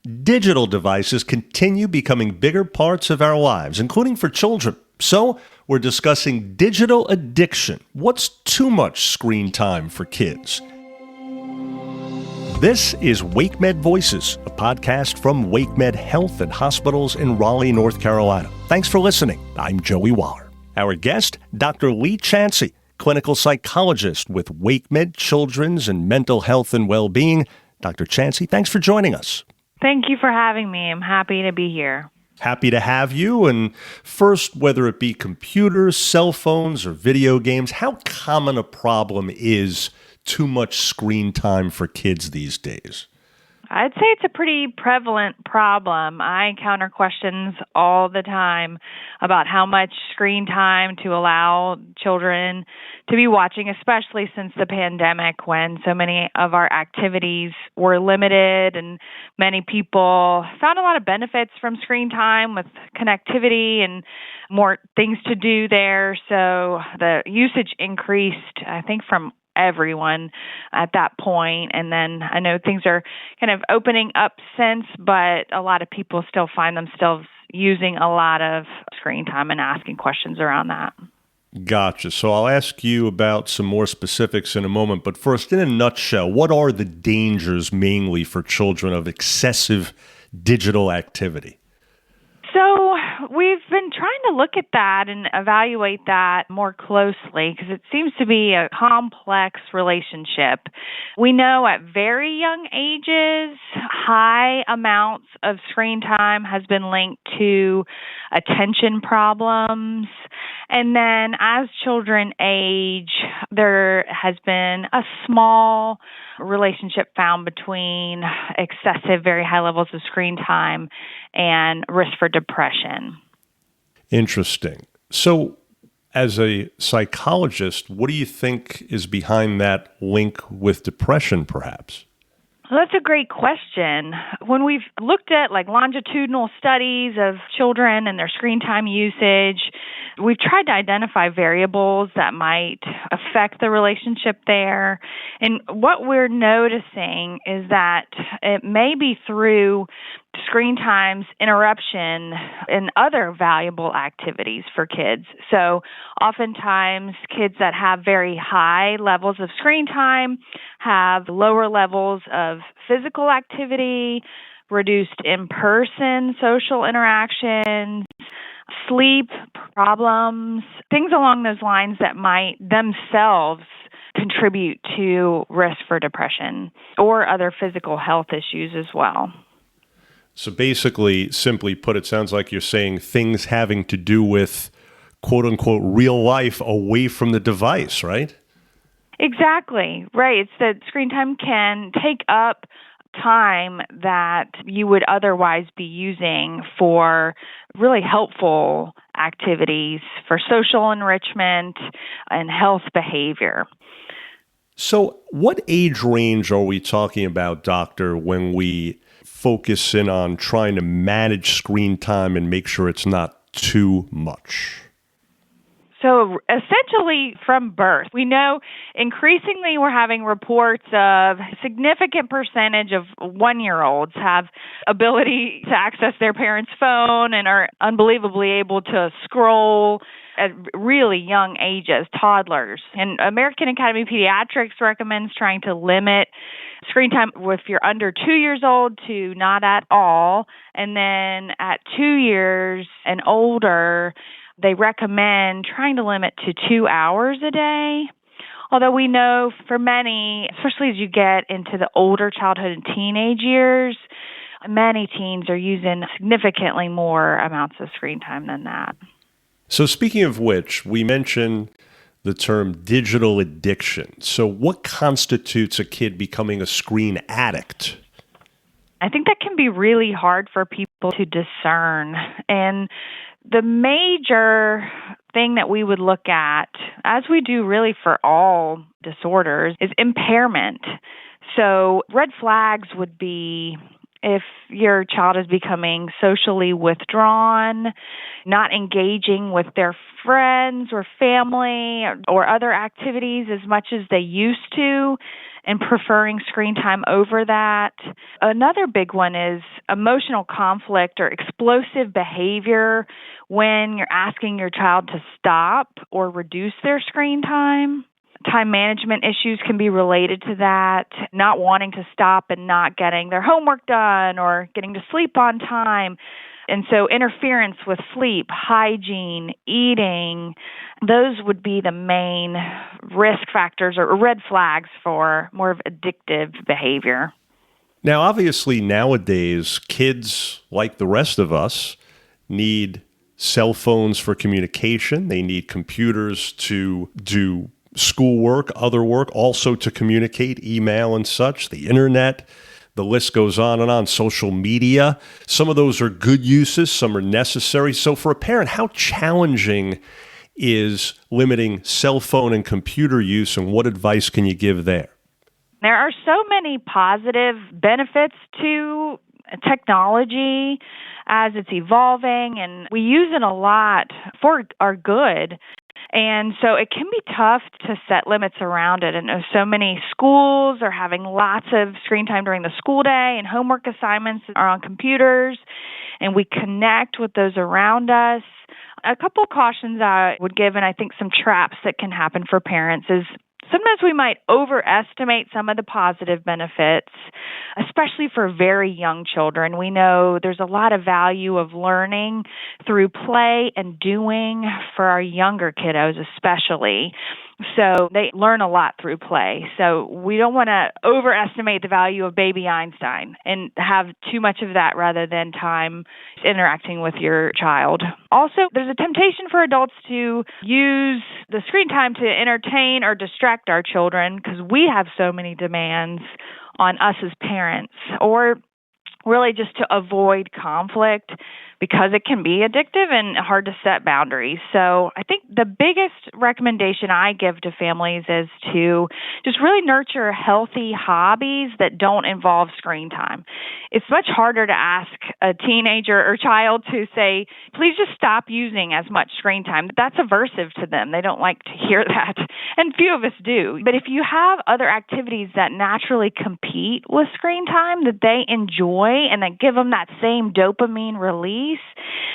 Digital devices continue becoming bigger parts of our lives, including for children. So, we're discussing digital addiction. What's too much screen time for kids? This is WakeMed Voices, a podcast from WakeMed Health and Hospitals in Raleigh, North Carolina. Thanks for listening. I'm Joey Waller. Our guest, Dr. Lee Chansey, clinical psychologist with WakeMed Children's and Mental Health and Wellbeing. Dr. Chansey, thanks for joining us. Thank you for having me. I'm happy to be here. Happy to have you. And first, whether it be computers, cell phones, or video games, how common a problem is too much screen time for kids these days? I'd say it's a pretty prevalent problem. I encounter questions all the time about how much screen time to allow children to be watching, especially since the pandemic when so many of our activities were limited and many people found a lot of benefits from screen time with connectivity and more things to do there. So the usage increased, I think, from everyone at that point. And then I know things are kind of opening up since, but a lot of people still find themselves using a lot of screen time and asking questions around that. Gotcha. So I'll ask you about some more specifics in a moment. But first, in a nutshell, what are the dangers mainly for children of excessive digital activity? So we've been trying to look at that and evaluate that more closely because it seems to be a complex relationship. We know at very young ages, high amounts of screen time has been linked to attention problems. And then as children age, there has been a small relationship found between excessive, very high levels of screen time and risk for depression. Interesting. So, as a psychologist, what do you think is behind that link with depression, perhaps? Well, that's a great question. When we've looked at longitudinal studies of children and their screen time usage, we've tried to identify variables that might affect the relationship there. And what we're noticing is that it may be through screen time's interruption in other valuable activities for kids. So oftentimes kids that have very high levels of screen time have lower levels of physical activity, reduced in-person social interactions, sleep problems, things along those lines that might themselves contribute to risk for depression or other physical health issues as well. So basically, simply put, it sounds like you're saying things having to do with quote unquote real life away from the device, right? Exactly. Right. It's that screen time can take up time that you would otherwise be using for really helpful activities for social enrichment and health behavior. So what age range are we talking about, doctor, when we focus in on trying to manage screen time and make sure it's not too much? So essentially from birth, we know increasingly we're having reports of a significant percentage of 1-year-olds have ability to access their parents' phone and are unbelievably able to scroll at really young ages, toddlers. And American Academy of Pediatrics recommends trying to limit screen time if you're under 2 years old to not at all. And then at 2 years and older, they recommend trying to limit to 2 hours a day. Although we know for many, especially as you get into the older childhood and teenage years, many teens are using significantly more amounts of screen time than that. So speaking of which, we mentioned the term digital addiction. So what constitutes a kid becoming a screen addict? I think that can be really hard for people to discern. And the major thing that we would look at, as we do really for all disorders, is impairment. So red flags would be if your child is becoming socially withdrawn, not engaging with their friends or family or other activities as much as they used to, and preferring screen time over that. Another big one is emotional conflict or explosive behavior when you're asking your child to stop or reduce their screen time. Time management issues can be related to that, not wanting to stop and not getting their homework done or getting to sleep on time. And so interference with sleep, hygiene, eating, those would be the main risk factors or red flags for more of addictive behavior. Now, obviously, nowadays, kids, like the rest of us, need cell phones for communication. They need computers to do schoolwork, other work, also to communicate, email and such, the internet. The list goes on and on, social media. Some of those are good uses, some are necessary. So for a parent, how challenging is limiting cell phone and computer use, and what advice can you give there? There are so many positive benefits to technology as it's evolving, and we use it a lot for our good. And so it can be tough to set limits around it. And so many schools are having lots of screen time during the school day, and homework assignments are on computers, and we connect with those around us. A couple of cautions I would give, and I think some traps that can happen for parents, is sometimes we might overestimate some of the positive benefits, especially for very young children. We know there's a lot of value of learning through play and doing for our younger kiddos especially. So they learn a lot through play. So we don't want to overestimate the value of baby Einstein and have too much of that rather than time interacting with your child. Also, there's a temptation for adults to use the screen time to entertain or distract our children because we have so many demands on us as parents, or really just to avoid conflict because it can be addictive and hard to set boundaries. So I think the biggest recommendation I give to families is to just really nurture healthy hobbies that don't involve screen time. It's much harder to ask a teenager or child to say, please just stop using as much screen time. That's aversive to them. They don't like to hear that. And few of us do. But if you have other activities that naturally compete with screen time that they enjoy and that give them that same dopamine release,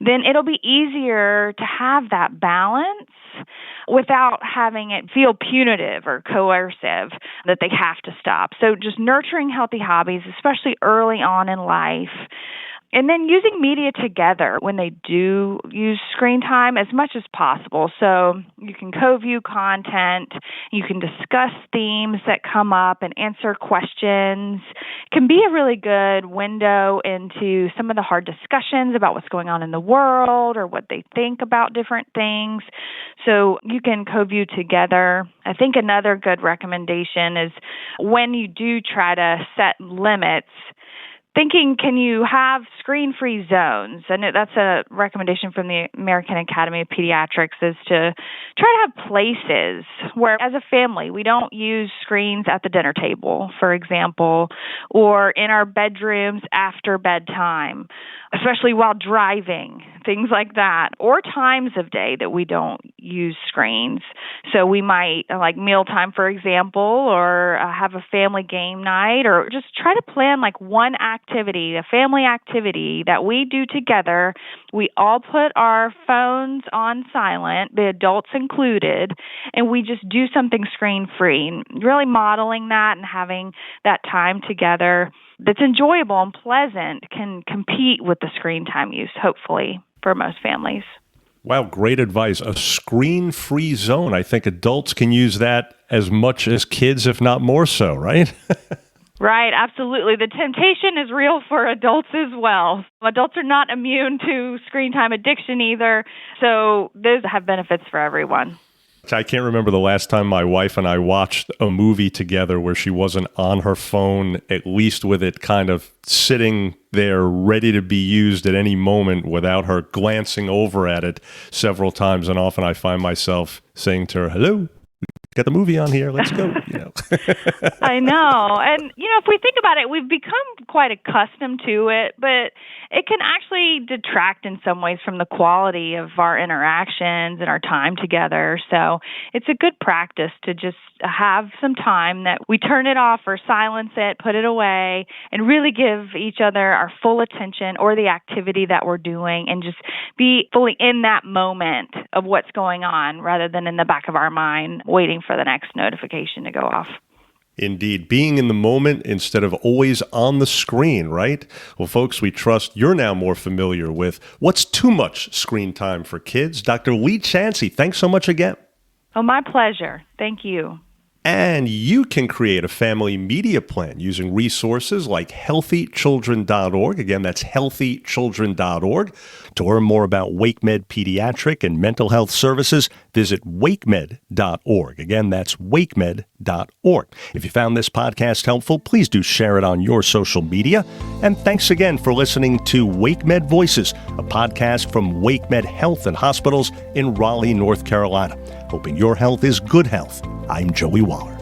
then it'll be easier to have that balance without having it feel punitive or coercive that they have to stop. So just nurturing healthy hobbies, especially early on in life. And then using media together when they do use screen time as much as possible. So you can co-view content, you can discuss themes that come up and answer questions. It can be a really good window into some of the hard discussions about what's going on in the world or what they think about different things. So you can co-view together. I think another good recommendation is when you do try to set limits, thinking, can you have screen-free zones? And that's a recommendation from the American Academy of Pediatrics, is to try to have places where, as a family, we don't use screens at the dinner table, for example, or in our bedrooms after bedtime, especially while driving, things like that, or times of day that we don't use screens. So we might, like mealtime, for example, or have a family game night, or just try to plan like one activity, a family activity that we do together. We all put our phones on silent, the adults included, and we just do something screen-free, really modeling that and having that time together that's enjoyable and pleasant can compete with the screen time use, hopefully, for most families. Wow, great advice. A screen-free zone. I think adults can use that as much as kids, if not more so, right? Right, absolutely. The temptation is real for adults as well. Adults are not immune to screen time addiction either, so those have benefits for everyone. I can't remember the last time my wife and I watched a movie together where she wasn't on her phone, at least with it kind of sitting there ready to be used at any moment without her glancing over at it several times. And often I find myself saying to her, hello, got the movie on here. Let's go. I know. And, if we think about it, we've become quite accustomed to it, but it can actually detract in some ways from the quality of our interactions and our time together. So it's a good practice to just have some time that we turn it off or silence it, put it away, and really give each other our full attention or the activity that we're doing and just be fully in that moment of what's going on rather than in the back of our mind waiting for the next notification to go off. Indeed, being in the moment instead of always on the screen, right? Well, folks, we trust you're now more familiar with what's too much screen time for kids. Dr. Lee Chancey, thanks so much again. Oh, my pleasure. Thank you. And you can create a family media plan using resources like healthychildren.org. Again, that's healthychildren.org. To learn more about WakeMed Pediatric and Mental Health Services, visit wakemed.org. Again, that's wakemed.org. If you found this podcast helpful, please do share it on your social media. And thanks again for listening to WakeMed Voices, a podcast from WakeMed Health and Hospitals in Raleigh, North Carolina. Hoping your health is good health. I'm Joey Waller.